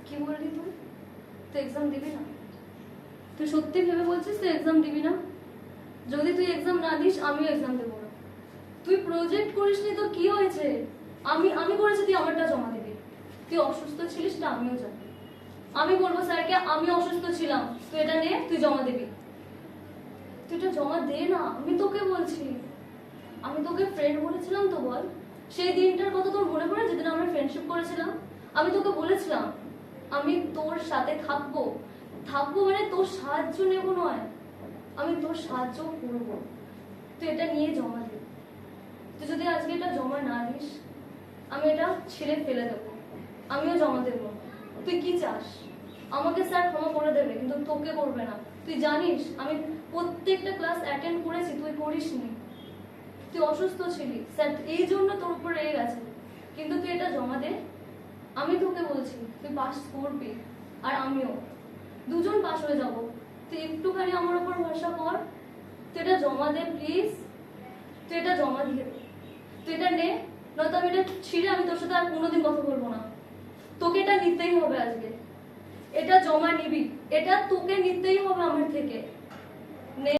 কি বললি তুই? তুই এক্সাম দিবি না? তুই সত্যি ভেবে বলছিস তুই এক্সাম দিবি না? যদি তুই এক্সাম না দিস আমিও এক্সাম দেবো না। তুই প্রজেক্ট করিসনি তো কি হয়েছে? আমি আমি করেছি, তুই আমারটা জমা দিবি। তুই অসুস্থ ছিলিস না, আমিও জানি। আমি বলবো স্যারকে আমি অসুস্থ ছিলাম, তুই এটা নে, তুই জমা দিবি। তুই এটা জমা দে না, আমি তোকে বলছি। আমি তোকে ফ্রেন্ড বলেছিলাম তো, বল। সেই দিনটার কথা তোর মনে পড়ে যেদিন আমরা ফ্রেন্ডশিপ করেছিলাম? আমি তোকে বলেছিলাম আমি তোর সাথে থাকবো। থাকবো মানে তোর সাহায্য নেব নয়, আমি তোর সাহায্য করবো। তুই এটা নিয়ে জমা দে। তুই যদি আজকে এটা জমা না দিস আমি এটা ছেড়ে ফেলে দেবো, আমিও জমা দেবো। তুই কি চাস? আমাকে স্যার ক্ষমা করে দেবে কিন্তু তোকে করবে না। তুই জানিস আমি প্রত্যেকটা ক্লাস অ্যাটেন্ড করেছি, তুই করিসনি। তুই অসুস্থ ছিলি, স্যার এই জন্য তোর উপর রেগে গেছে। কিন্তু তুই এটা জমা দে, আমি তোকে বলছি তুই পাস করবি আর আমিও, দুজন পাস হয়ে যাব। তুই একটুখানি আমার উপর ভরসা কর, তুই এটা জমা দে প্লিজ। তুই এটা জমা দিয়ে দে, তুই এটা নে, নয়তো আমি এটা ছিঁড়ে আমি তোর সাথে আর কোনোদিন কথা বলবো না। তোকে এটা নিতেই হবে আজকে, এটা জমা নিবি, এটা তোকে নিতেই হবে আমার থেকে।